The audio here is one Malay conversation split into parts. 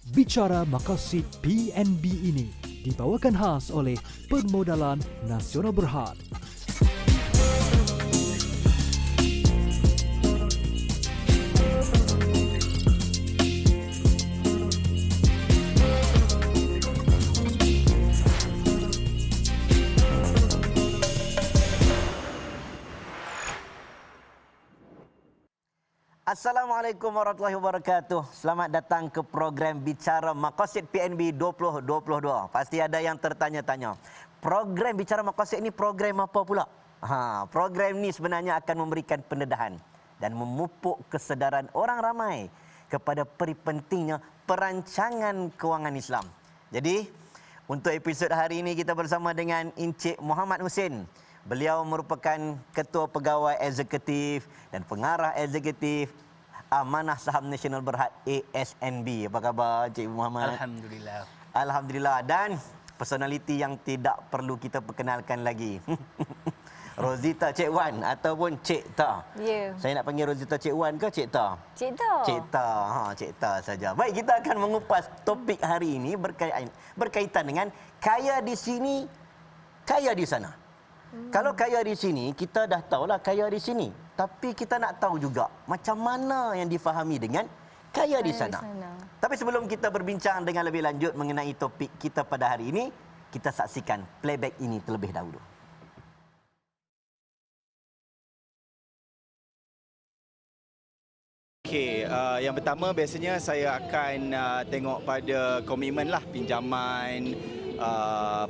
Bicara Maqasid PNB ini dibawakan khas oleh Permodalan Nasional Berhad. Assalamualaikum warahmatullahi wabarakatuh. Selamat datang ke program Bicara Maqasid PNB 2022. Pasti ada yang tertanya-tanya. Program Bicara Maqasid ini program apa pula? Program ini sebenarnya akan memberikan pendedahan dan memupuk kesedaran orang ramai kepada pentingnya perancangan kewangan Islam. Jadi, untuk episod hari ini kita bersama dengan Encik Muhammad Husin. Beliau merupakan Ketua Pegawai Eksekutif dan Pengarah Eksekutif Amanah Saham Nasional Berhad ASNB. Apa khabar Cik Muhammad? Alhamdulillah. Alhamdulillah. Dan personaliti yang tidak perlu kita perkenalkan lagi. Rozita Cik Wan ataupun Cik Ta. Ya. Saya nak panggil Rozita Cik Wan ke Cik Ta? Cik Ta. Cik Ta. Cik Ta saja. Baik, kita akan mengupas topik hari ini berkaitan dengan kaya di sini, kaya di sana. Kalau kaya di sini, kita dah tahulah kaya di sini. Tapi kita nak tahu juga macam mana yang difahami dengan kaya di sana. Tapi sebelum kita berbincang dengan lebih lanjut mengenai topik kita pada hari ini, kita saksikan playback ini terlebih dahulu. Okey, yang pertama biasanya saya akan tengok pada komitmen lah, pinjaman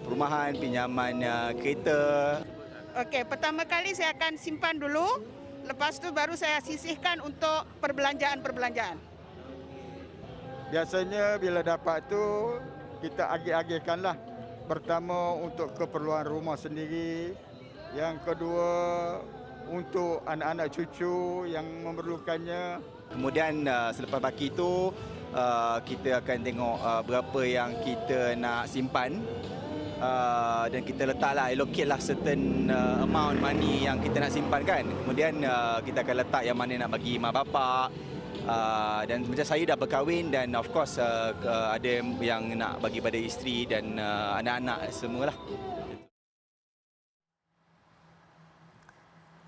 perumahan, pinjaman kereta. Okey, pertama kali saya akan simpan dulu, lepas tu baru saya sisihkan untuk perbelanjaan-perbelanjaan. Biasanya bila dapat tu kita agih-agihkanlah. Pertama untuk keperluan rumah sendiri, yang kedua untuk anak-anak cucu yang memerlukannya. Kemudian selepas baki itu kita akan tengok berapa yang kita nak simpan dan kita letaklah, allocate lah certain amount money yang kita nak simpan kan. Kemudian kita akan letak yang mana nak bagi mak bapak. Dan macam saya dah berkahwin dan of course ada yang nak bagi pada isteri dan anak-anak semualah.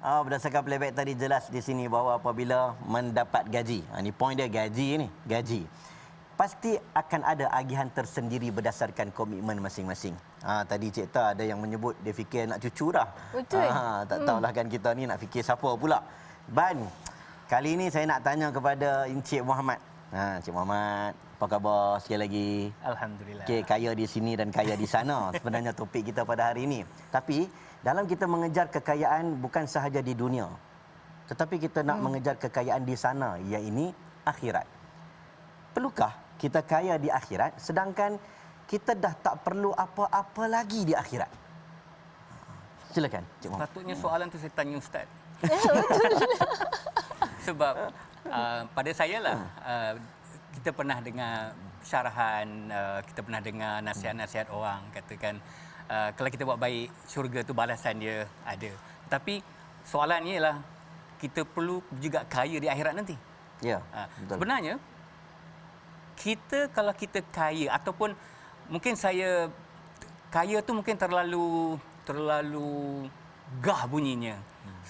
Berdasarkan playback tadi jelas di sini bahawa apabila mendapat gaji, ini point dia, gaji ni, gaji. Pasti akan ada agihan tersendiri berdasarkan komitmen masing-masing. Tadi Cik Ta ada yang menyebut dia fikir nak cucu dah. Betul. Tak tahulah kan kita ni nak fikir siapa pula. Ban, kali ini saya nak tanya kepada Encik Muhammad. Encik Muhammad, apa khabar sekali lagi? Alhamdulillah. Okey, kaya di sini dan kaya di sana sebenarnya topik kita pada hari ini. Tapi dalam kita mengejar kekayaan bukan sahaja di dunia, tetapi kita nak mengejar kekayaan di sana, iaitu akhirat. Perlukah kita kaya di akhirat sedangkan kita dah tak perlu apa-apa lagi di akhirat? Silakan, Cik Muhammad. Patutnya soalan tu saya tanya Ustaz. Sebab pada saya lah, kita pernah dengar syarahan, kita pernah dengar nasihat-nasihat orang katakan kalau kita buat baik, syurga tu balasan dia ada. Tapi soalannya ialah kita perlu juga kaya di akhirat nanti. Ya, betul. Sebenarnya kalau kita kaya ataupun mungkin saya kaya tu mungkin terlalu gah bunyinya.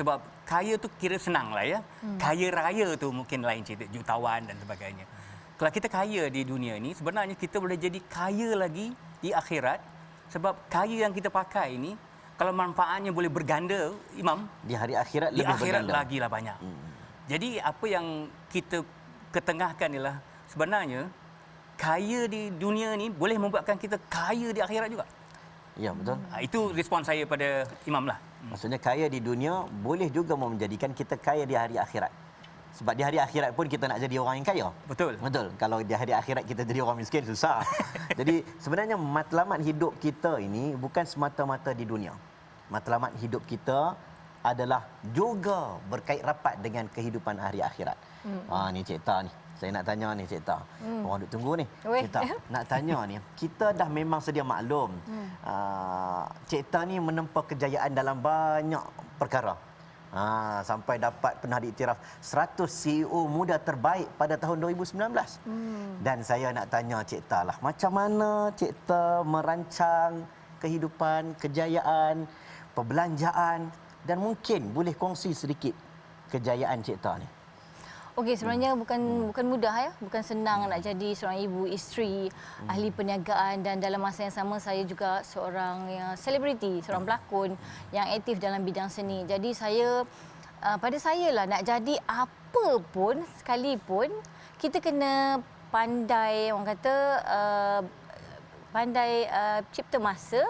Sebab kaya tu kira senang lah ya. Kaya raya tu mungkin lain cerita, jutawan dan sebagainya. Kalau kita kaya di dunia ini, sebenarnya kita boleh jadi kaya lagi di akhirat. Sebab kaya yang kita pakai ini, kalau manfaatnya boleh berganda, Imam, Di hari akhirat di lebih akhirat berganda. lagilah banyak. Jadi apa yang kita ketengahkan ialah sebenarnya kaya di dunia ni boleh membuatkan kita kaya di akhirat juga. Ya, betul. Itu respon saya pada Imam lah. Maksudnya kaya di dunia boleh juga menjadikan kita kaya di hari akhirat. Sebab di hari akhirat pun kita nak jadi orang yang kaya. Betul. Betul. Kalau di hari akhirat kita jadi orang miskin, susah. Jadi sebenarnya matlamat hidup kita ini bukan semata-mata di dunia. Matlamat hidup kita adalah juga berkait rapat dengan kehidupan hari akhirat. Ni Cik Ta ni. Saya nak tanya ni Cik Ta. Orang duk tunggu ni. Cik Ta, nak tanya ni. Kita dah memang sedia maklum. Cik Ta ni menempa kejayaan dalam banyak perkara. Sampai dapat pernah diiktiraf 100 CEO muda terbaik pada tahun 2019. Dan saya nak tanya Cik Ta lah, macam mana Cik Ta merancang kehidupan, kejayaan, perbelanjaan, dan mungkin boleh kongsi sedikit kejayaan Cik Ta ni. Okey, sebenarnya bukan mudah ya, bukan senang nak jadi seorang ibu, isteri, ahli perniagaan, dan dalam masa yang sama saya juga seorang selebriti, seorang pelakon yang aktif dalam bidang seni. Jadi pada saya lah, nak jadi apa pun sekalipun, kita kena pandai, orang kata pandai cipta masa,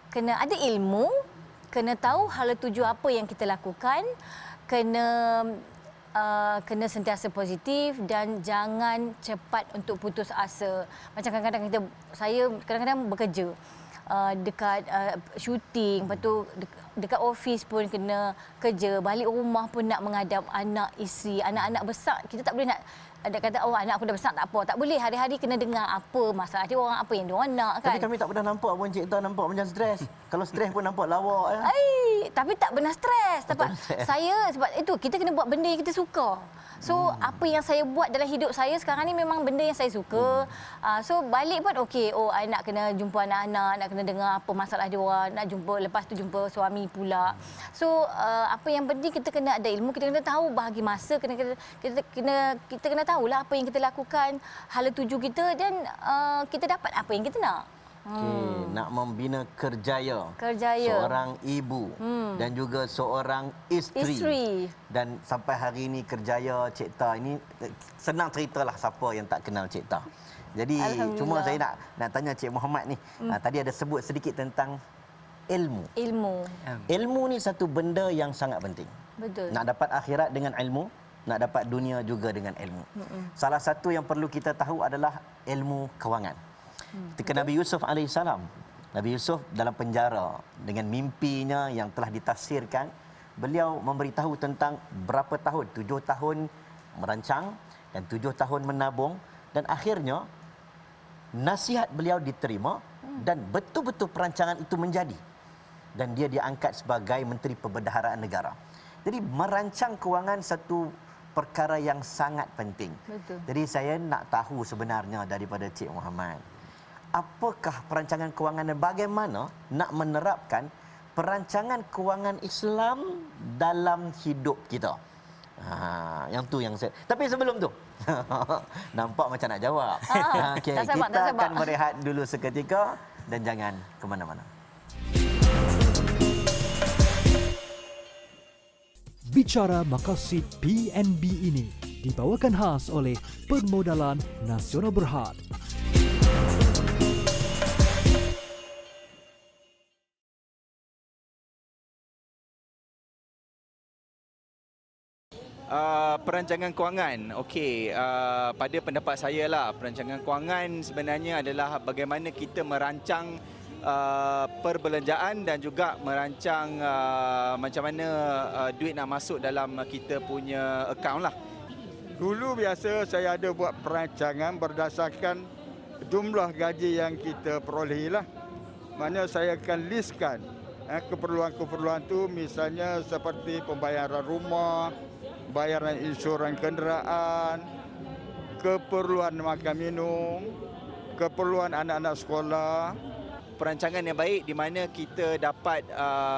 kena ada ilmu, kena tahu hala tuju apa yang kita lakukan, kena sentiasa positif dan jangan cepat untuk putus asa. Macam kadang-kadang saya kadang-kadang bekerja dekat syuting, lepas tu dekat office pun kena kerja, balik rumah pun nak menghadap anak, isteri, anak-anak besar. Kita tak boleh nak ada kata anak aku dah besar tak apa. Tak boleh, hari-hari kena dengar apa masalah dia orang, apa yang dia orang nak kan. Tapi kami tak pernah nampak pun Cik Ta nampak macam stres. Kalau stres pun nampak lawak ya. Tapi tak pernah stres. Sebab itu kita kena buat benda yang kita suka. So apa yang saya buat dalam hidup saya sekarang ni memang benda yang saya suka. So balik pun okey, I nak kena jumpa anak-anak, nak kena dengar apa masalah dia orang, nak jumpa, lepas tu jumpa suami pula. So apa yang penting kita kena ada ilmu, kita kena tahu bahagi masa, kita kena tahulah apa yang kita lakukan, hala tuju kita, dan kita dapat apa yang kita nak. Nak membina kerjaya seorang ibu dan juga seorang isteri. Dan sampai hari ini kerjaya Cik Ta ini, senang ceritalah siapa yang tak kenal Cik Ta. Jadi cuma saya nak tanya Cik Muhammad ni, tadi ada sebut sedikit tentang ilmu. Ilmu ni satu benda yang sangat penting. Betul. Nak dapat akhirat dengan ilmu, nak dapat dunia juga dengan ilmu. Salah satu yang perlu kita tahu adalah ilmu kewangan. Ketika Nabi Yusuf AS, Nabi Yusuf dalam penjara dengan mimpinya yang telah ditafsirkan, beliau memberitahu tentang berapa tahun, 7 tahun merancang dan 7 tahun menabung, dan akhirnya nasihat beliau diterima dan betul-betul perancangan itu menjadi, dan dia diangkat sebagai Menteri Perbendaharaan Negara. Jadi merancang kewangan satu perkara yang sangat penting. Betul. Jadi saya nak tahu sebenarnya daripada Cik Muhammad, apakah perancangan kewangan dan bagaimana nak menerapkan perancangan kewangan Islam dalam hidup kita? Yang tu yang saya. Tapi sebelum tu, nampak macam nak jawab. Okay, kita akan berehat dulu seketika dan jangan ke mana-mana. Bicara Maqasid PNB ini dibawakan khas oleh Permodalan Nasional Berhad. Perancangan kewangan. Okey, pada pendapat saya lah, perancangan kewangan sebenarnya adalah bagaimana kita merancang perbelanjaan dan juga merancang macam mana duit nak masuk dalam kita punya akaun lah. Dulu biasa saya ada buat perancangan berdasarkan jumlah gaji yang kita perolehi lah. Mana saya akan listkan keperluan-keperluan tu, misalnya seperti pembayaran rumah, bayaran insurans kenderaan, keperluan makan minum, keperluan anak-anak sekolah. Perancangan yang baik di mana kita dapat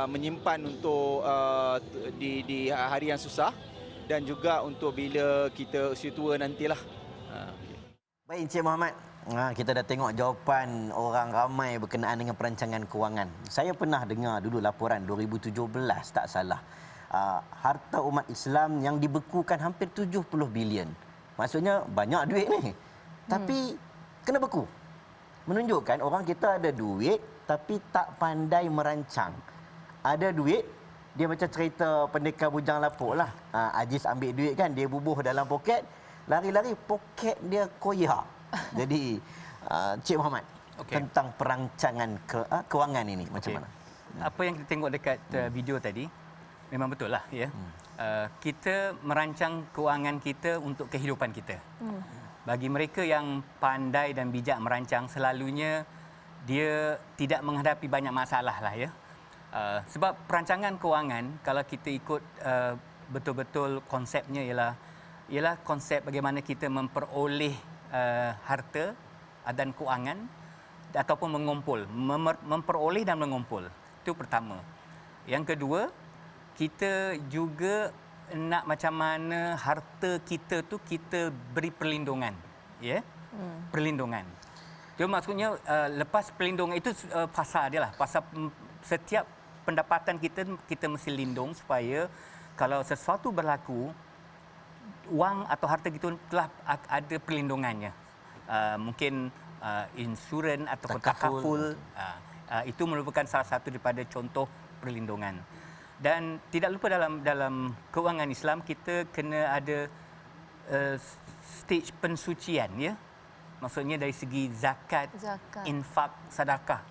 menyimpan untuk di hari yang susah dan juga untuk bila kita usia tua nantilah. Baik Encik Muhammad, kita dah tengok jawapan orang ramai berkenaan dengan perancangan kewangan. Saya pernah dengar dulu laporan 2017 tak salah. Harta umat Islam yang dibekukan hampir 70 bilion. Maksudnya banyak duit ni. Tapi kena beku. Menunjukkan orang kita ada duit tapi tak pandai merancang. Ada duit, dia macam cerita pendekar bujang lapuk lah. Aziz ambil duit kan, dia bubuh dalam poket, lari-lari poket dia koyak. Jadi Cik Muhammad, tentang perancangan kewangan ini macam mana? Apa yang kita tengok dekat video tadi memang betul lah ya. Kita merancang kewangan kita untuk kehidupan kita. Bagi mereka yang pandai dan bijak merancang, selalunya dia tidak menghadapi banyak masalah lah ya. Sebab perancangan kewangan kalau kita ikut betul-betul konsepnya ialah konsep bagaimana kita memperoleh harta dan kewangan ataupun mengumpul, memperoleh dan mengumpul. Itu pertama. Yang kedua, kita juga nak macam mana harta kita tu kita beri perlindungan, ya, perlindungan. Jadi maksudnya lepas perlindungan itu pasal dia lah, pasal setiap pendapatan kita mesti lindung supaya kalau sesuatu berlaku, wang atau harta kita telah ada perlindungannya. Mungkin insurans ataupun takaful. Itu merupakan salah satu daripada contoh perlindungan. Dan tidak lupa dalam keuangan Islam kita kena ada stage pensucian, ya. Maksudnya dari segi zakat. Infak, sedekah.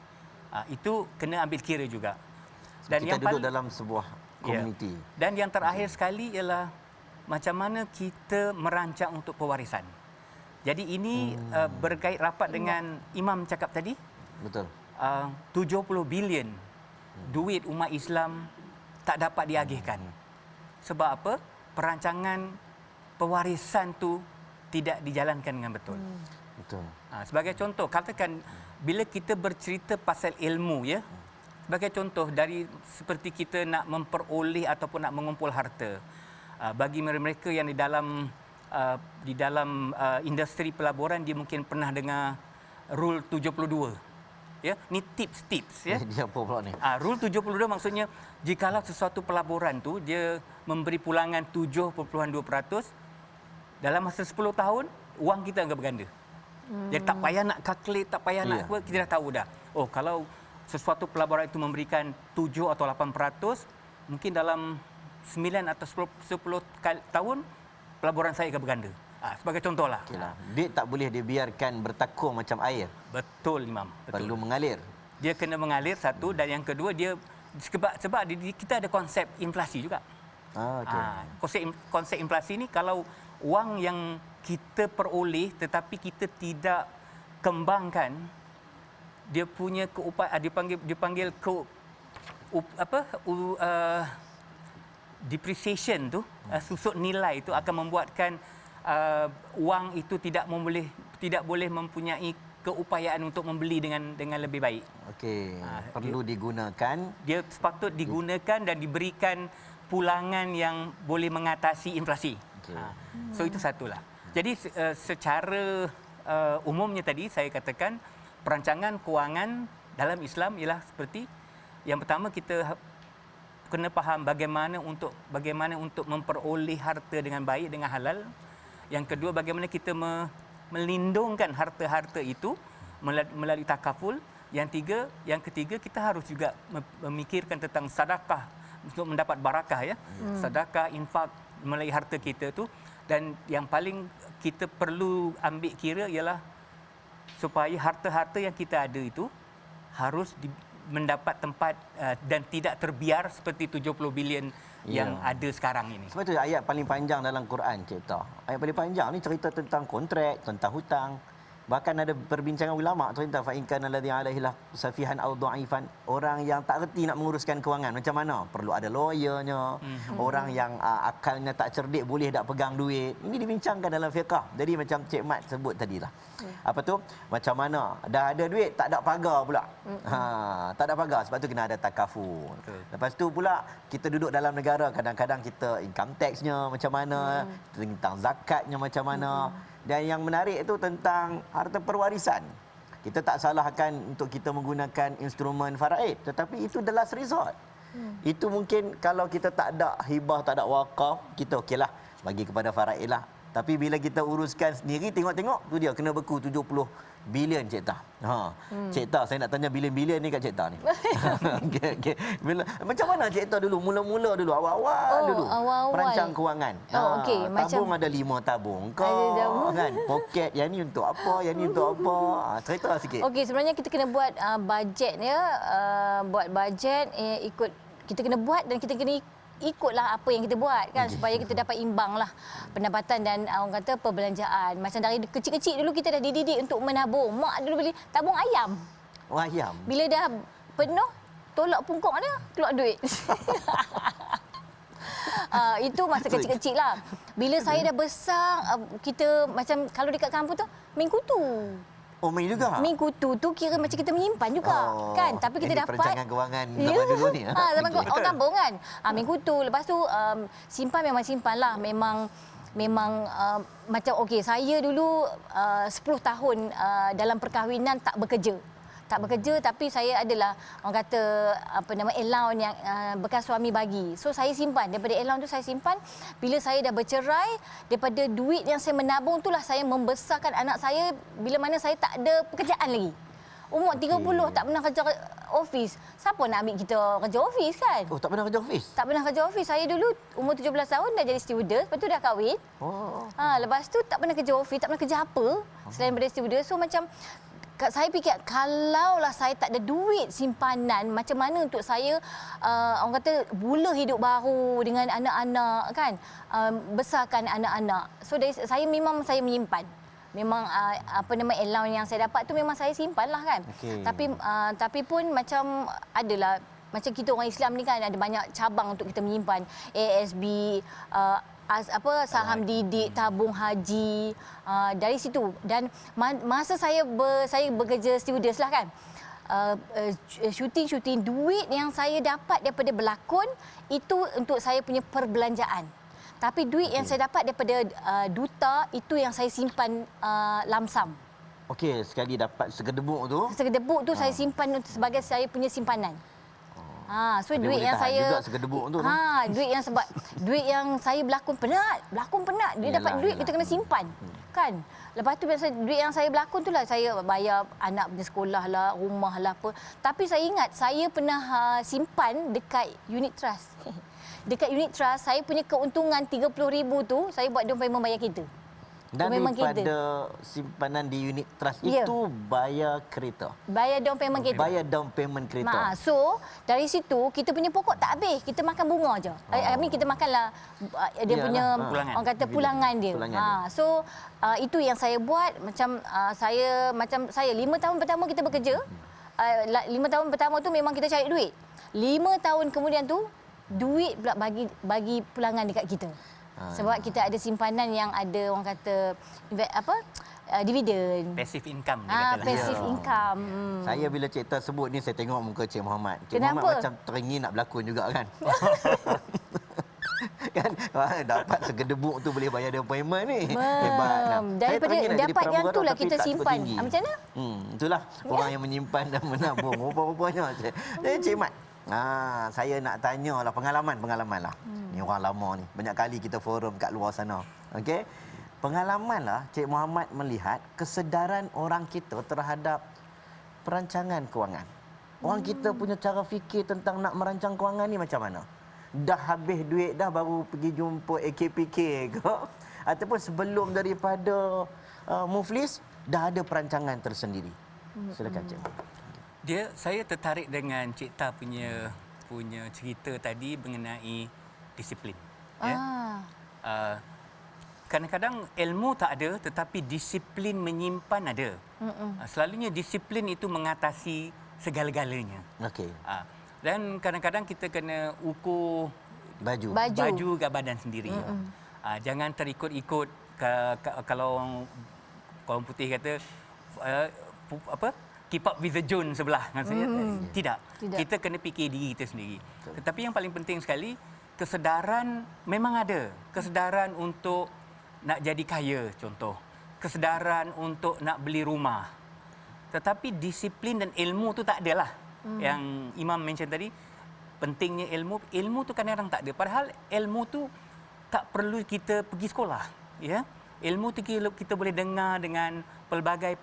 Itu kena ambil kira juga. Dan kita duduk dalam sebuah komuniti. Dan yang terakhir sekali ialah macam mana kita merancang untuk pewarisan. Jadi ini berkait rapat dengan Imam cakap tadi. Betul. 70 bilion duit umat Islam tak dapat diagihkan. Sebab apa? Perancangan pewarisan tu tidak dijalankan dengan betul. Betul. Sebagai contoh, katakan bila kita bercerita pasal ilmu, ya. Sebagai contoh, dari seperti kita nak memperoleh ataupun nak mengumpul harta. Bagi mereka yang di dalam industri pelaburan, dia mungkin pernah dengar Rule 72. Ya, ni tips-tips, ya. Dia apa pula ni? Rule 72 maksudnya jikalau sesuatu pelaburan tu dia memberi pulangan 7.2%, dalam masa 10 tahun wang kita akan berganda. Jadi tak payah nak calculate, tak payah nak apa, kita dah tahu dah. Oh, kalau sesuatu pelaburan itu memberikan 7 atau 8%, mungkin dalam 9 atau 10 tahun pelaburan saya akan berganda. Sebagai contohlah. Okay. Duit tak boleh dibiarkan bertakur macam air. Betul, Imam. Betul. Perlu mengalir. Dia kena mengalir, satu, dan yang kedua dia sebab kita ada konsep inflasi juga. Konsep inflasi ni kalau wang yang kita peroleh tetapi kita tidak kembangkan, dia punya dipanggil depreciation tu, susut nilai tu akan membuatkan wang itu tidak boleh mempunyai keupayaan untuk membeli dengan lebih baik. Okey, perlu digunakan. Dia sepatut digunakan dan diberikan pulangan yang boleh mengatasi inflasi. So itu satulah. Jadi secara umumnya tadi saya katakan perancangan kewangan dalam Islam ialah seperti yang pertama kita kena faham bagaimana untuk memperoleh harta dengan baik, dengan halal. Yang kedua, bagaimana kita melindungkan harta-harta itu melalui takaful. Yang ketiga kita harus juga memikirkan tentang sedekah untuk mendapat barakah, ya. Sedekah, infak melalui harta kita tu. Dan yang paling kita perlu ambil kira ialah supaya harta-harta yang kita ada itu harus mendapat tempat dan tidak terbiar seperti 70 bilion yang ada sekarang ini. Sebab itu ayat paling panjang dalam Quran, Cik Tah. Ayat paling panjang ni cerita tentang kontrak, tentang hutang. Bahkan ada perbincangan ulama cerita fa in kana alladhi alaihi safihan aw dha'ifan, orang yang tak reti nak menguruskan kewangan macam mana? Perlu ada lawyernya. Orang yang akalnya tak cerdik boleh tak pegang duit. Ini dibincangkan dalam fiqh. Jadi macam Cik Mat sebut tadilah. Apa tu? Macam mana? Dah ada duit tak ada pagar pula. Tak ada pagar, sebab tu kena ada takaful. Lepas tu pula kita duduk dalam negara, kadang-kadang kita income taxnya macam mana, tentang zakatnya macam mana. Dan yang menarik itu tentang harta perwarisan. Kita tak salahkan untuk kita menggunakan instrumen faraid, tetapi itu the last resort. Itu mungkin kalau kita tak ada hibah, tak ada wakaf, kita okeylah bagi kepada faraid lah. Tapi bila kita uruskan sendiri, tengok-tengok tu dia kena beku 70 bilion, Cik Tah. Cik Tah, saya nak tanya bilion-bilion ni kat Cik Tah ni. Okay. Macam mana Cik Tah dulu? Mula-mula dulu, awal-awal dulu. Perancang kewangan. Tabung ada 5 tabung. Kan? Poket, yang ni untuk apa, yang ni untuk apa. Cerita sikit. Okey, sebenarnya kita kena buat bajet, ya. Buat bajet, kita kena buat dan kita kena ikutlah apa yang kita buat, kan, supaya kita dapat imbang lah pendapatan dan orang kata perbelanjaan. Macam dari kecil-kecil dulu kita dah dididik untuk menabung. Mak dulu beli tabung ayam. Ayam. Bila dah penuh, tolak pungkok ada, keluar duit. Itu masa kecil-kecil lah. Bila saya dah besar, kita macam kalau dekat kampung tu, main kutu. Oh, main juga? Main kutu tu kira macam kita menyimpan juga. Kan? Tapi kita ini dapat... perancangan kewangan zaman dulu ni. Zaman orang kampung kan. Main kutu. Lepas tu simpan memang simpan lah. Memang macam okey, saya dulu 10 tahun dalam perkahwinan tak bekerja. Tapi saya adalah orang kata allowance yang bekas suami bagi. So saya simpan, daripada allowance tu saya simpan. Bila saya dah bercerai, daripada duit yang saya menabung itulah saya membesarkan anak saya bila mana saya tak ada pekerjaan lagi. Umur 30 tak pernah kerja office. Siapa nak ambil kita kerja office kan? Oh, tak pernah kerja office? Tak pernah kerja office. Saya dulu umur 17 tahun dah jadi stewardess, lepas tu dah kahwin. Lepas tu tak pernah kerja office, tak pernah kerja apa selain daripada stewardess. So macam saya fikir kalaulah saya tak ada duit simpanan, macam mana untuk saya orang kata mula hidup baru dengan anak-anak kan, besarkan anak-anak. So saya menyimpan. Memang allowance yang saya dapat tu memang saya simpan lah kan. Tapi pun macam adalah macam kita orang Islam ni kan ada banyak cabang untuk kita menyimpan. ASB, saham didik, tabung haji, dari situ. Dan masa saya bekerja stewardess lah kan, syuting duit yang saya dapat daripada berlakon itu untuk saya punya perbelanjaan. Tapi duit yang saya dapat daripada duta itu yang saya simpan lamsam. Okey, sekali dapat segedebuk tu. Segedebuk tu saya simpan sebagai saya punya simpanan. So tapi duit yang saya juga segedebuk tu. duit yang saya berlakon penat. Dia dapat duit kita kena simpan. Kan? Lepas tu biasa duit yang saya berlakon tu lah saya bayar anak punya sekolah lah, rumah lah apa. Tapi saya ingat saya pernah simpan dekat unit trust. Dekat unit trust saya punya keuntungan 30,000 tu saya buat down payment bayar kereta. Dan daripada simpanan di unit trust itu bayar kereta. Bayar down payment kereta. Bayar down payment kereta. So dari situ kita punya pokok tak habis. Kita makan bunga je. Kita makanlah dia punya orang kata pulangan dia. So itu yang saya buat macam saya 5 tahun pertama kita bekerja. 5 tahun pertama tu memang kita cari duit. 5 tahun kemudian tu duit pula bagi pulangan dekat kita. Sebab kita ada simpanan yang ada orang kata dividen. Passive income. Passive income. Saya bila Cik Tas sebut ni saya tengok muka Cik Muhammad. Cik Kenapa? Muhammad macam teringin nak berlakon juga kan. Kan dapat segedebuk tu boleh bayar down payment ni. Hebat lah. Daripada dapat yang tu lah kita simpan. Macam mana? Itulah orang yang menyimpan dan menabung. Rupa-rupanya Cik Mat. Saya nak tanyalah pengalaman lah. Ni orang lama ni. Banyak kali kita forum kat luar sana. Okey. Pengalaman lah Cik Muhammad melihat kesedaran orang kita terhadap perancangan kewangan. Orang kita punya cara fikir tentang nak merancang kewangan ni macam mana? Dah habis duit dah baru pergi jumpa AKPK ke? Ataupun sebelum daripada Muflis dah ada perancangan tersendiri. Silakan Cik. Saya tertarik dengan Cik Ta punya cerita tadi mengenai disiplin. Kadang-kadang ilmu tak ada tetapi disiplin menyimpan ada. Selalunya disiplin itu mengatasi segala-galanya. Okey. Dan kadang-kadang kita kena ukur baju kat badan sendiri. Jangan terikut-ikut kalau orang putih kata keep up with the Jones sebelah. Maksudnya tidak. Kita kena fikir diri kita sendiri. Tetapi yang paling penting sekali, kesedaran memang ada. Kesedaran untuk nak jadi kaya contoh. Kesedaran untuk nak beli rumah. Tetapi disiplin dan ilmu tu tak adalah. Yang Imam mention tadi, pentingnya ilmu tu kadang-kadang tak ada. Padahal ilmu tu tak perlu kita pergi sekolah. Ya? Ilmu tu kita boleh dengar dengan pelbagai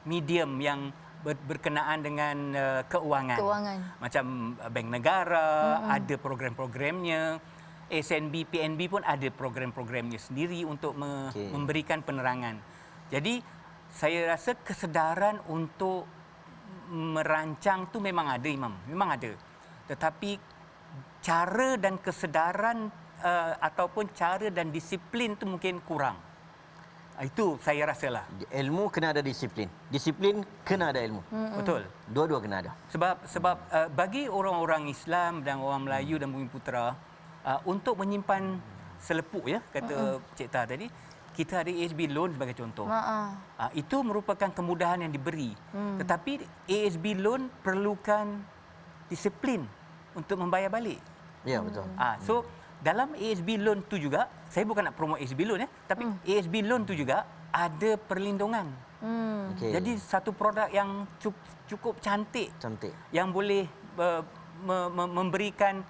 medium yang berkenaan dengan keuangan. Macam Bank Negara ada program-programnya, SNB, PNB pun ada program-programnya sendiri untuk memberikan penerangan. Jadi saya rasa kesedaran untuk merancang tu memang ada Imam, memang ada. Tetapi cara dan kesedaran ataupun cara dan disiplin tu mungkin kurang. Itu saya rasalah. Ilmu kena ada disiplin. Disiplin kena ada ilmu. Betul. Dua-dua kena ada. Sebab bagi orang-orang Islam dan orang Melayu dan Bumiputera untuk menyimpan selepuk ya kata Cik Tah tadi, kita ada ASB loan sebagai contoh. Itu merupakan kemudahan yang diberi. Tetapi ASB loan perlukan disiplin untuk membayar balik. Ya, betul. So dalam ASB loan tu juga, saya bukan nak promote ASB loan tapi ASB loan tu juga ada perlindungan. Okey. Jadi satu produk yang cukup cantik yang boleh memberikan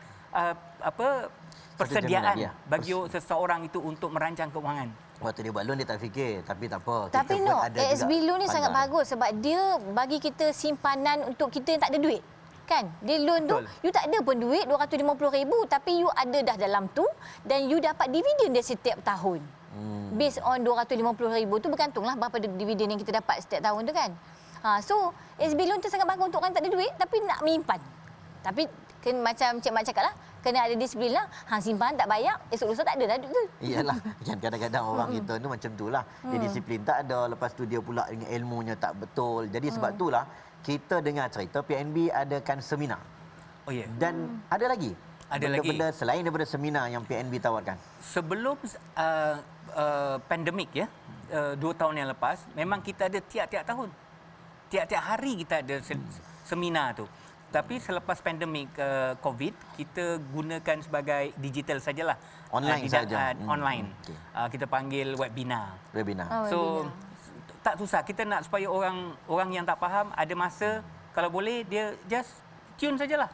persediaan ya. bagi seseorang itu untuk merancang keuangan. Waktu dia buat loan dia tak fikir, tapi tak apa. Tapi Kita no, pun ada ASB juga loan ni sangat pandang. bagus sebab dia bagi kita simpanan untuk kita yang tak ada duit. Kan? Dia loan tu, Betul. you tak ada pun duit, RM250,000 tapi you ada dah dalam tu dan you dapat dividen dia setiap tahun. Based on RM250,000 tu bergantunglah berapa dividen yang kita dapat setiap tahun tu kan. So, ASB loan tu sangat bagus untuk orang tak ada duit tapi nak menyimpan. Tapi macam Cik Mat cakap lah, kena ada disiplin lah. Hang simpan tak bayar, esok lusa tak ada dah duit tu. Iyalah, kan kadang-kadang orang kita tu macam itulah. Dia disiplin tak ada, lepas tu dia pula dengan ilmunya tak betul. Jadi sebab itulah kita dengar cerita PNB adakan seminar. Oh ya. Dan ada lagi? Ada benda-benda selain daripada seminar yang PNB tawarkan? Sebelum pandemik ya, 2 tahun yang lepas, memang kita ada tiap-tiap tahun. Tiap-tiap hari kita ada seminar tu. Tapi selepas pandemik COVID, kita gunakan sebagai digital sajalah. Online saja. Online. Okay. Kita panggil webinar. Webinar. So tak susah. Kita nak supaya orang yang tak faham ada masa, kalau boleh dia just tune sajalah.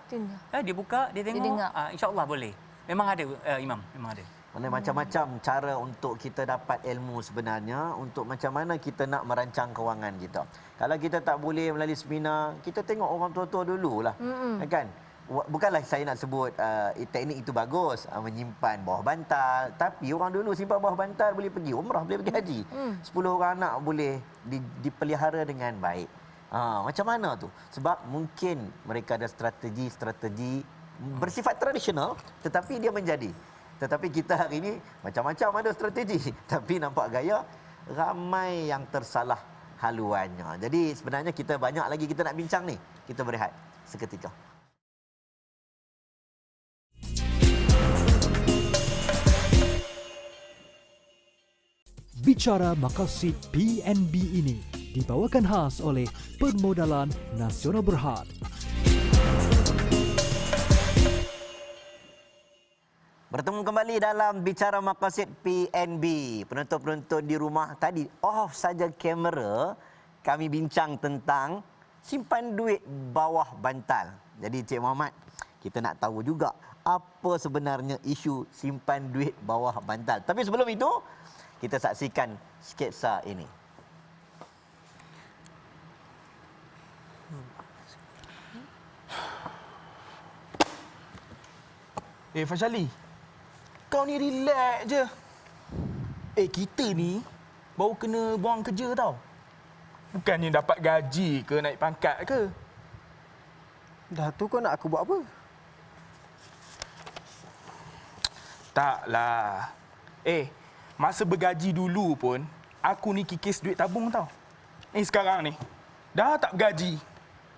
Dia buka, dia tengok. dengar. InsyaAllah boleh. Memang ada Imam, memang ada. Macam-macam cara untuk kita dapat ilmu sebenarnya untuk macam mana kita nak merancang kewangan kita. Kalau kita tak boleh melalui seminar, kita tengok orang tua-tua dululah. Kan? Bukanlah saya nak sebut teknik itu bagus, menyimpan bawah bantal, tapi orang dulu simpan bawah bantal boleh pergi umrah, boleh pergi haji. 10 orang anak boleh dipelihara dengan baik. Macam mana tu? Sebab mungkin mereka ada strategi bersifat tradisional tetapi dia menjadi. Tetapi kita hari ini macam-macam ada strategi tapi nampak gaya ramai yang tersalah haluannya. Jadi sebenarnya kita banyak lagi kita nak bincang ni. Kita berehat seketika. Bicara Maqasid PNB ini dibawakan khas oleh Permodalan Nasional Berhad. Bertemu kembali dalam Bicara Maqasid PNB. Penonton-penonton di rumah tadi off saja kamera, kami bincang tentang simpan duit bawah bantal. Jadi Cik Muhammad, kita nak tahu juga apa sebenarnya isu simpan duit bawah bantal. Tapi sebelum itu, kita saksikan sketsa ini. Fashali, kau ni relax je. Kita ni baru kena buang kerja tau. Bukannya dapat gaji ke naik pangkat ke. Dah tu kau nak aku buat apa? Taklah. Masa bergaji dulu pun, aku ni kikis duit tabung tau. Sekarang ni, dah tak bergaji.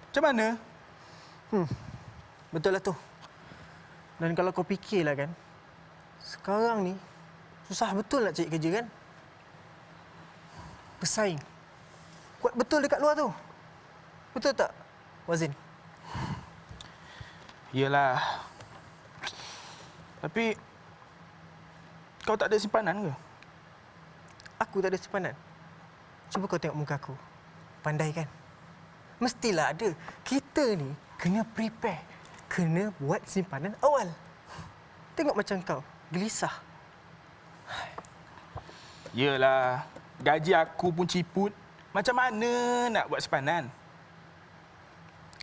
Macam mana? Betul lah tu. Dan kalau kau fikirlah kan, sekarang ni susah betul nak cari kerja kan? Bersaing. Kuat betul dekat luar tu. Betul tak, Wazin? Yelah. Tapi, kau tak ada simpanan ke? Aku tak ada simpanan. Cuba kau tengok muka aku. Pandai kan? Mestilah ada. Kita ni kena prepare. Kena buat simpanan awal. Tengok macam kau. Gelisah. Yelah. Gaji aku pun ciput. Macam mana nak buat simpanan?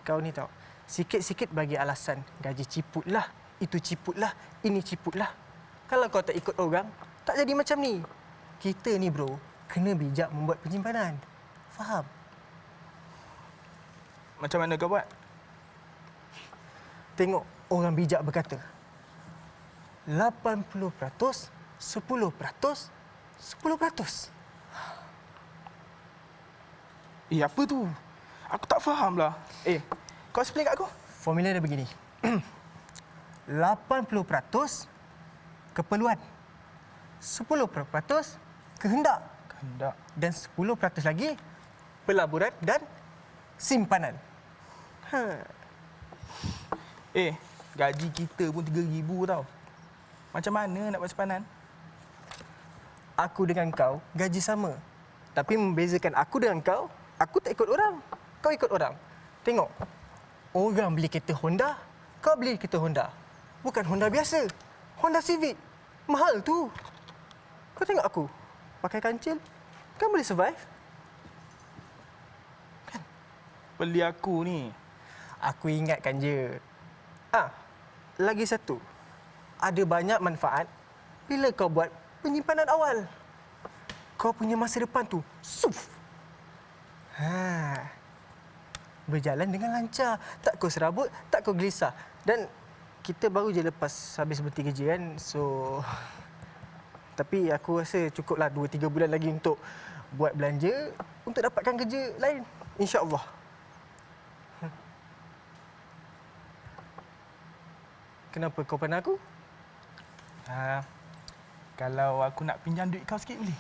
Kau ni tau. Sikit-sikit bagi alasan. Gaji ciput lah. Itu ciput lah. Ini ciput lah. Kalau kau tak ikut orang, tak jadi macam ni. Kita ni bro, kena bijak membuat penyimpanan. Faham? Macam mana kau buat? Tengok orang bijak berkata, 80%, 10%, 10%. Apa tu? Aku tak faham lah. Kau explain kat aku. Formula dia begini. 80% keperluan. 10% kehendak. Kehendak. Dan 10% lagi pelaburan dan simpanan. Gaji kita pun 3,000 tau. Macam mana nak buat simpanan? Aku dengan kau gaji sama. Tapi membezakan aku dengan kau, aku tak ikut orang. Kau ikut orang. Tengok. Orang beli kereta Honda, kau beli kereta Honda. Bukan Honda biasa. Honda Civic. Mahal tu. Kau tengok aku. Pakai kancil, kan boleh survive? Beli aku ni. Aku ingatkan je. Lagi satu. Ada banyak manfaat bila kau buat penyimpanan awal. Kau punya masa depan tu, berjalan dengan lancar. Tak kau serabut, tak kau gelisah. Dan kita baru je lepas habis berhenti kerja kan. So, tapi aku rasa cukuplah 2-3 bulan lagi untuk buat belanja untuk dapatkan kerja lain. InsyaAllah. Kenapa kau pandang aku? Kalau aku nak pinjam duit kau sikit boleh?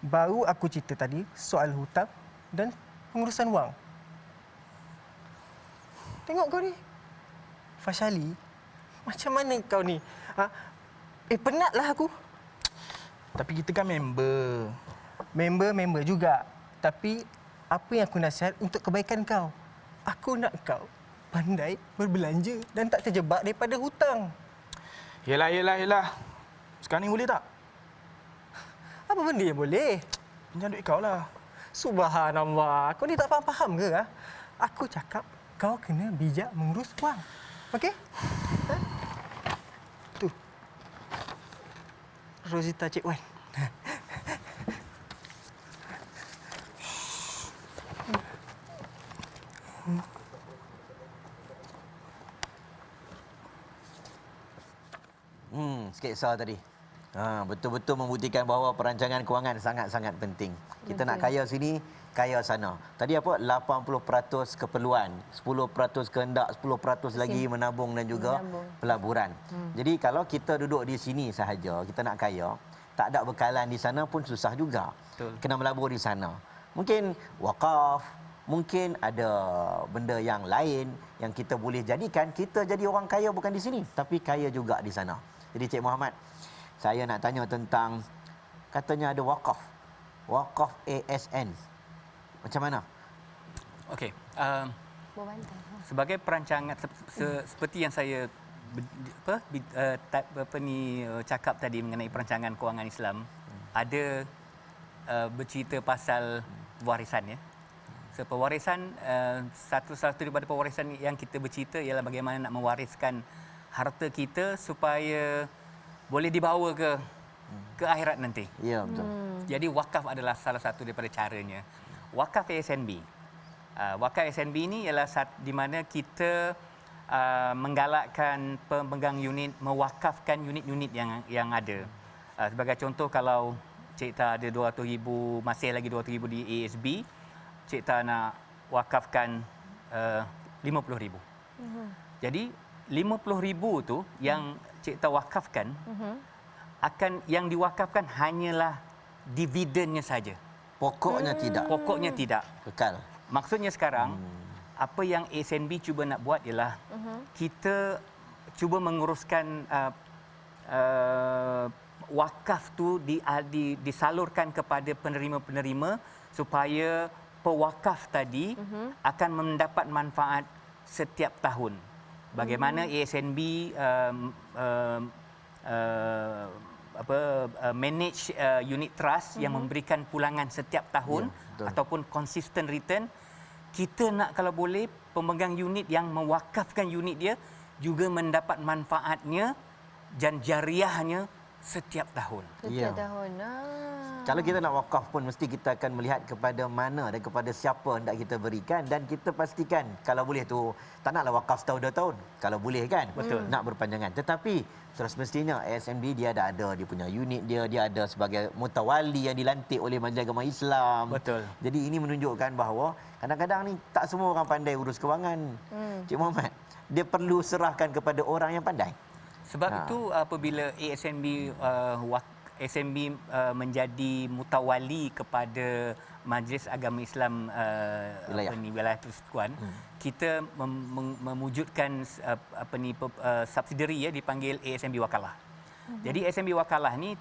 Baru aku cerita tadi soal hutang dan pengurusan wang. Tengok kau ni. Fashali, macam mana kau ni? Penatlah aku. Tapi kita kan member. Member juga. Tapi apa yang aku nasihat untuk kebaikan kau? Aku nak kau pandai berbelanja dan tak terjebak daripada hutang. Yelah. Sekarang ni boleh tak? Apa benda yang boleh? Pinjam duit kau lah. Subhanallah. Kau ni tak faham ke? Aku cakap kau kena bijak mengurus wang. Okey? Tu. Rosita Cik Wan. Sikit sah tadi. Betul-betul membuktikan bahawa perancangan kewangan sangat-sangat penting. Kita nak kaya sini, kaya sana. Tadi apa? 80% keperluan, 10% kehendak, 10% lagi menabung dan juga pelaburan. Jadi kalau kita duduk di sini sahaja, kita nak kaya, tak ada bekalan di sana pun susah juga. Betul. Kena melabur di sana. Mungkin wakaf, mungkin ada benda yang lain yang kita boleh jadikan kita jadi orang kaya bukan di sini, tapi kaya juga di sana. Jadi Cik Muhammad, saya nak tanya tentang, katanya ada wakaf. Wakaf ASN. Macam mana? Okey. Sebagai perancangan seperti yang saya cakap tadi mengenai perancangan kewangan Islam, ada bercerita pasal warisan ya. So, pewarisan, satu daripada pewarisan yang kita bercerita ialah bagaimana nak mewariskan harta kita supaya boleh dibawa ke akhirat nanti. Ya, betul. Jadi wakaf adalah salah satu daripada caranya. Wakaf ASNB. Wakaf ASNB ini ialah di mana kita menggalakkan pemegang unit mewakafkan unit-unit yang ada. Sebagai contoh, kalau Cik Ta ada 200,000, masih lagi 200,000 di ASB, Cik Ta nak wakafkan 50,000. Jadi 50,000 tu yang Cik Ta wakafkan, yang diwakafkan hanyalah dividennya saja. Pokoknya tidak. Pokoknya tidak. Kekal. Maksudnya sekarang apa yang ASNB cuba nak buat ialah kita cuba menguruskan wakaf tu disalurkan kepada penerima-penerima supaya pewakaf tadi akan mendapat manfaat setiap tahun. Bagaimana ASNB manage unit trust yang memberikan pulangan setiap tahun ataupun consistent return, kita nak kalau boleh pemegang unit yang mewakafkan unit dia juga mendapat manfaatnya dan jariahnya setiap tahun. Setiap Ya. tahun. Kalau kita nak wakaf pun mesti kita akan melihat kepada mana dan kepada siapa hendak kita berikan, dan kita pastikan kalau boleh tu tak naklah wakaf setahun 2 tahun. Kalau boleh kan. Betul. Nak berpanjangan. Tetapi semestinya ASMB dia ada dia punya unit dia ada sebagai mutawali yang dilantik oleh Majlis Agama Islam. Betul. Jadi ini menunjukkan bahawa kadang-kadang ni tak semua orang pandai urus kewangan. Cik Muhammad, dia perlu serahkan kepada orang yang pandai. Sebab itu apabila SMB menjadi mutawali kepada Majlis Agama Islam wilayah Persekutuan, kita memwujudkan subsidiary dipanggil ASMB Wakalah. Jadi ASMB Wakalah ni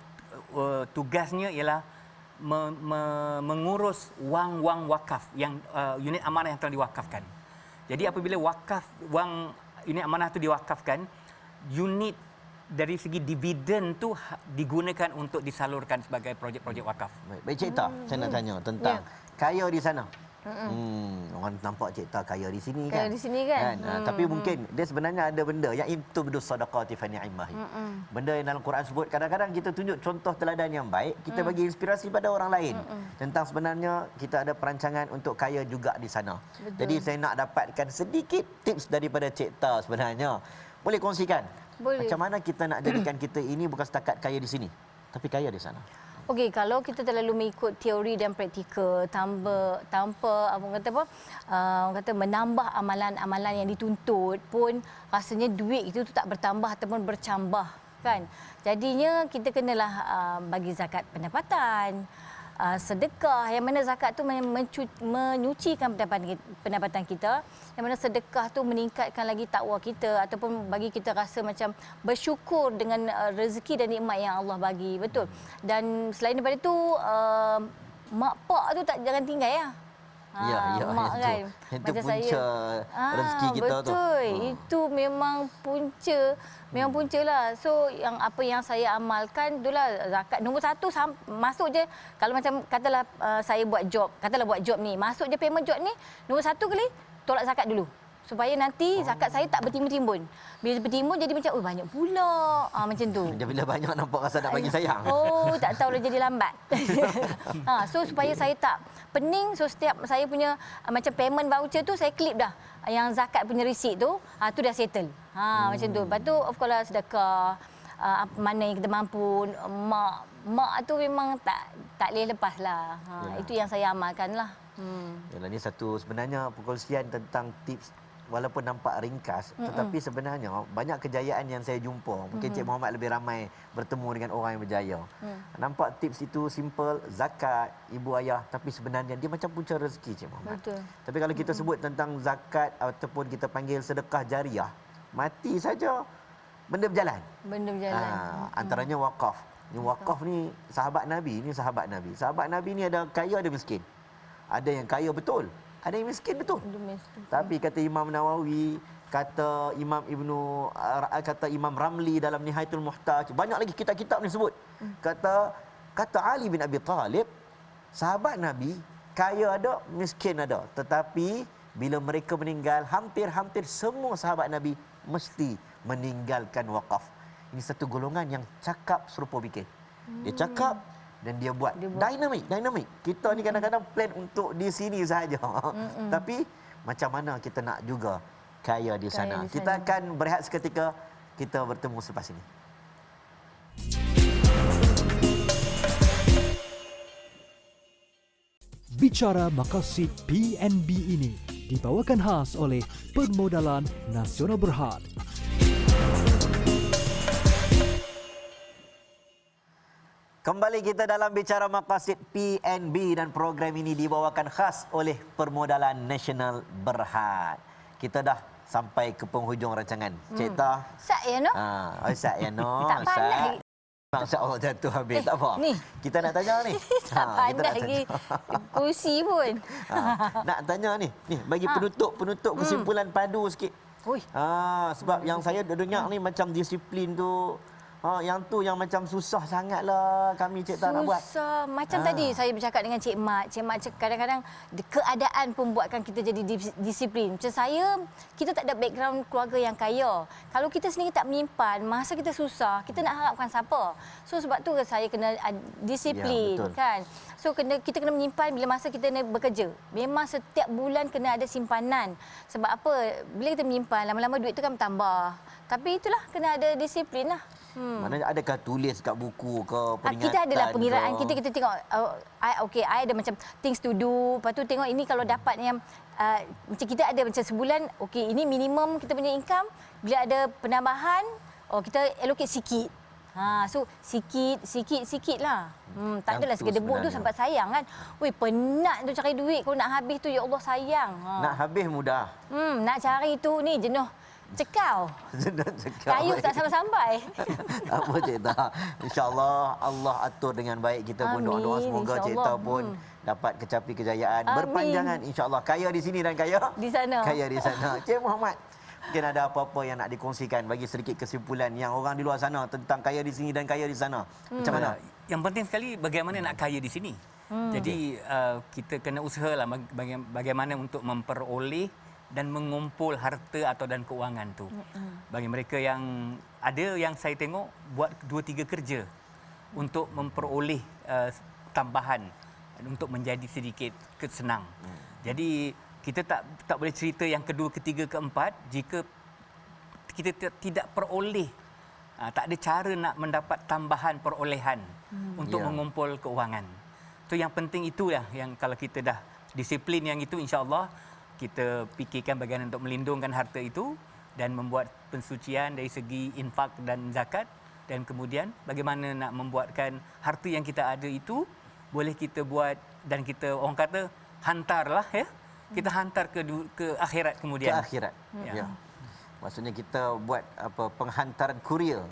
tugasnya ialah mengurus wang-wang wakaf yang unit amanah yang telah diwakafkan. Jadi apabila wang unit amanah itu diwakafkan, unit dari segi dividen tu digunakan untuk disalurkan sebagai projek-projek wakaf. Baik Cik Ta, saya nak tanya tentang kaya di sana. Orang nampak Cik Ta kaya di sini kan. Kaya di sini kan. Tapi mungkin dia sebenarnya ada benda yang itu bidus sadaqati fa ni'mah. Benda yang dalam Quran sebut kadang-kadang kita tunjuk contoh teladan yang baik, kita bagi inspirasi pada orang lain. Tentang sebenarnya kita ada perancangan untuk kaya juga di sana. Betul. Jadi saya nak dapatkan sedikit tips daripada Cik Ta sebenarnya. Boleh kongsikan? Boleh. Macam mana kita nak jadikan kita ini bukan setakat kaya di sini, tapi kaya di sana. Okey, kalau kita terlalu mengikut teori dan praktikal tanpa orang kata menambah amalan-amalan yang dituntut pun rasanya duit itu tak bertambah ataupun bercambah kan. Jadinya kita kenalah bagi zakat pendapatan, sedekah, yang mana zakat tu menyucikan pendapatan kita, yang mana sedekah tu meningkatkan lagi takwa kita ataupun bagi kita rasa macam bersyukur dengan rezeki dan nikmat yang Allah bagi, betul. Dan selain daripada tu mak pak tu jangan tinggal ya. Mak kan. Itu punca rezeki kita tu. Betul. Itu memang punca. Memang punca lah. So yang apa yang saya amalkan itulah zakat. Nombor 1 masuk je. Kalau macam katalah saya buat job ni. Masuk je payment job ni. Nombor 1 kali tolak zakat dulu. Supaya nanti zakat saya tak bertimbun-timbun. Bila bertimbun jadi macam, oh banyak pula. Macam tu. Bila banyak nampak rasa nak bagi sayang. Oh, tak tahu dah jadi lambat. So supaya saya tak pening, so setiap saya punya macam payment voucher tu saya klip dah. Yang zakat punya receipt tu, tu dah settle. Macam tu. Lepas tu of course lah sedekah, mana yang kita mampu. Mak tu memang tak boleh lepas lah. Itu yang saya amalkan lah. Yalah, ni satu sebenarnya perkongsian tentang tips. Walaupun nampak ringkas, tetapi sebenarnya banyak kejayaan yang saya jumpa. Mungkin Cik Muhammad lebih ramai bertemu dengan orang yang berjaya. Nampak tips itu simple, zakat, ibu ayah, tapi sebenarnya dia macam punca rezeki, Cik Muhammad. Betul. Tapi kalau kita sebut tentang zakat ataupun kita panggil sedekah jariah, mati saja benda berjalan. Benda berjalan. Antaranya wakaf. Ni wakaf ni sahabat Nabi, Sahabat Nabi ni ada kaya, ada miskin. Ada yang kaya betul, ada yang miskin betul. Tapi kata Imam Nawawi, kata Imam Ramli dalam Nihayatul Muhtaj, banyak lagi kitab-kitab ni sebut. Kata Ali bin Abi Talib, sahabat Nabi kaya ada, miskin ada. Tetapi bila mereka meninggal, hampir-hampir semua sahabat Nabi mesti meninggalkan wakaf. Ini satu golongan yang cakap serupa bikin. Dia cakap dan dia buat dinamik. Kita ni kadang-kadang plan untuk di sini sahaja. Tapi macam mana kita nak juga kaya di sana. Kita akan berehat seketika, kita bertemu selepas ini. Bicara Maqasid PNB ini dibawakan khas oleh Permodalan Nasional Berhad. Kembali kita dalam Bicara Maqasid PNB dan program ini dibawakan khas oleh Permodalan Nasional Berhad. Kita dah sampai ke penghujung rancangan. Cik Ta. Sat ya no? Sat ya no. Tak pandai. Masya-Allah jatuh habis. Tak apa. Ni. Kita nak tanya ni. Tak pandai lagi kursi pun. Nak tanya ni. Bagi penutup kesimpulan padu sikit. Oi. Sebab yang saya dengar ni macam disiplin tu yang tu yang macam susah sangatlah kami Cik Tak nak buat. Susah. Macam tadi saya bercakap dengan Cik Mat. Cik Mat kadang-kadang keadaan pun buatkan kita jadi disiplin. Macam saya, kita tak ada background keluarga yang kaya. Kalau kita sendiri tak menyimpan, masa kita susah, kita nak harapkan siapa? So sebab tu saya kena disiplin, Ya, betul. kan? So kita kena menyimpan bila masa kita nak bekerja. Memang setiap bulan kena ada simpanan. Sebab apa? Bila kita menyimpan, lama-lama duit tu kan bertambah. Tapi itulah, kena ada disiplin lah. Maknanya adakah tulis kat buku ke peringatan Kita adalah pengiraan ke? kita tengok I ada macam things to do, lepas tu tengok ini kalau dapat yang macam kita ada macam sebulan ini minimum kita punya income, bila ada penambahan kita allocate sikit. So sikit lah. Tak adalah Yang tu segedebuk tu sebenarnya. sampai sayang kan. Weh, penat tu cari duit, kalau nak habis tu ya Allah sayang. Nak habis mudah. Nak cari tu ni jenuh cekau. Nak cakap Kayu baik. tak sampai-sampai. Apa Cik Ta? InsyaAllah Allah atur dengan baik. Kita pun Amin, doa-doa semoga Cik Ta insyaAllah. pun dapat kecapi kejayaan. Amin. Berpanjangan insyaAllah. Kaya di sini dan kaya Di sana. Kaya di sana. Cik Muhammad, mungkin ada apa-apa yang nak dikongsikan, bagi sedikit kesimpulan yang orang di luar sana tentang kaya di sini dan kaya di sana. Macam mana? Yang penting sekali bagaimana nak kaya di sini. Jadi kita kena usahalah bagaimana untuk memperoleh dan mengumpul harta atau dan keuangan tu. Bagi mereka yang ada yang saya tengok buat 2-3 kerja untuk memperoleh tambahan untuk menjadi sedikit senang. Jadi kita tak boleh cerita yang kedua, ketiga, keempat jika kita tidak peroleh, tak ada cara nak mendapat tambahan perolehan untuk mengumpul keuangan. Tu yang penting, itulah yang kalau kita dah disiplin yang itu, insya-Allah kita fikirkan bagaimana untuk melindungkan harta itu dan membuat pensucian dari segi infak dan zakat, dan kemudian bagaimana nak membuatkan harta yang kita ada itu boleh kita buat dan kita orang kata hantarlah ya. Kita hantar ke akhirat kemudian. Ke akhirat. Ya. Maksudnya kita buat penghantaran kurier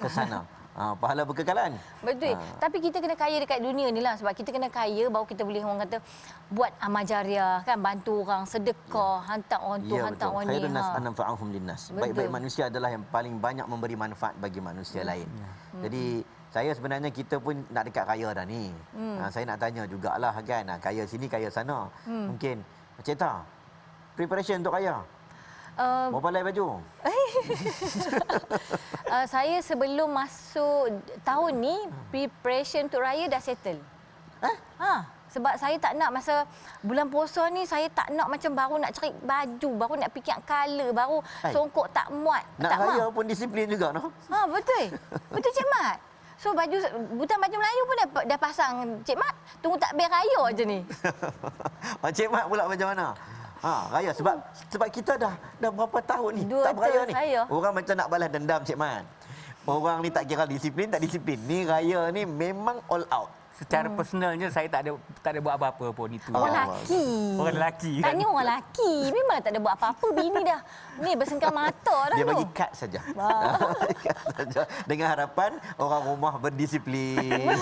ke sana. Pahala berkekalan. Betul. Tapi kita kena kaya dekat dunia ni lah. Sebab kita kena kaya baru kita boleh orang kata buat amal jariah kan, bantu orang, sedekah, hantar orang tu, hantar orang ni. Khairun nas anfa'uhum linnas. Baik-baik manusia adalah yang paling banyak memberi manfaat bagi manusia lain. Jadi saya sebenarnya kita pun nak dekat kaya dah ni. Saya nak tanya jugalah kan, kaya sini kaya sana. Mungkin Cik Ta, preparation untuk kaya. Mau palai baju? Saya sebelum masuk tahun ni, preparation untuk raya dah settle. Sebab saya tak nak masa bulan puasa ni, saya tak nak macam baru nak cari baju, baru nak fikir color, baru songkok tak muat. Nak tak raya pun disiplin juga, no? Betul. Betul Cik Mat. So butan baju Melayu pun dah pasang Cik Mat. Tunggu takbir raya je ni. Cik Mat pula macam mana? Raya sebab kita dah berapa tahun ni 2 tak beraya ni. raya. Orang macam nak balas dendam Cik Mat. Orang ni tak kira disiplin tak disiplin. Ni raya ni memang all out. Secara personalnya saya tak ada buat apa-apa pun itu. Orang lelaki. Orang lelaki kan. Tanya orang lelaki. Memang tak ada buat apa-apa. Bini dah ni bersengkam mata dah Dia tu. bagi kad saja. Kad saja. Dengan harapan orang rumah berdisiplin.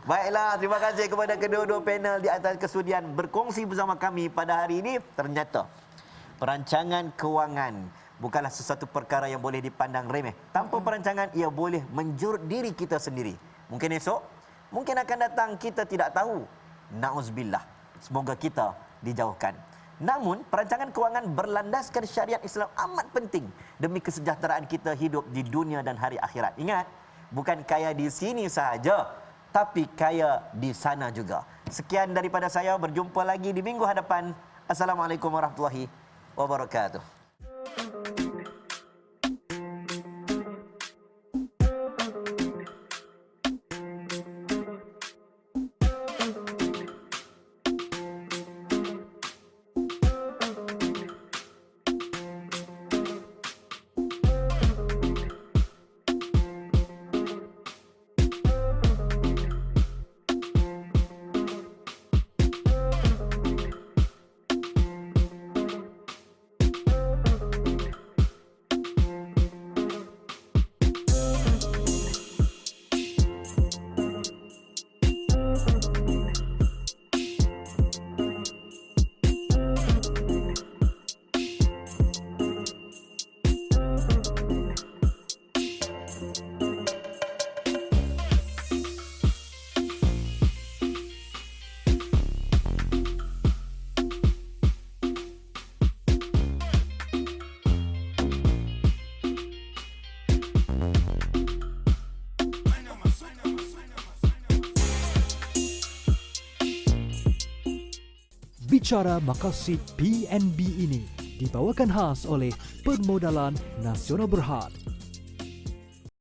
Baiklah, terima kasih kepada kedua-dua panel di atas kesudian berkongsi bersama kami pada hari ini. Ternyata perancangan kewangan bukanlah sesuatu perkara yang boleh dipandang remeh. Tanpa perancangan ia boleh menjurut diri kita sendiri. Mungkin esok, mungkin akan datang, kita tidak tahu. Na'uzubillah. Semoga kita dijauhkan. Namun, perancangan kewangan berlandaskan syariat Islam amat penting demi kesejahteraan kita hidup di dunia dan hari akhirat. Ingat, bukan kaya di sini sahaja, tapi kaya di sana juga. Sekian daripada saya, berjumpa lagi di minggu hadapan. Assalamualaikum warahmatullahi wabarakatuh. Bicara Maqasid PNB ini dibawakan khas oleh Permodalan Nasional Berhad.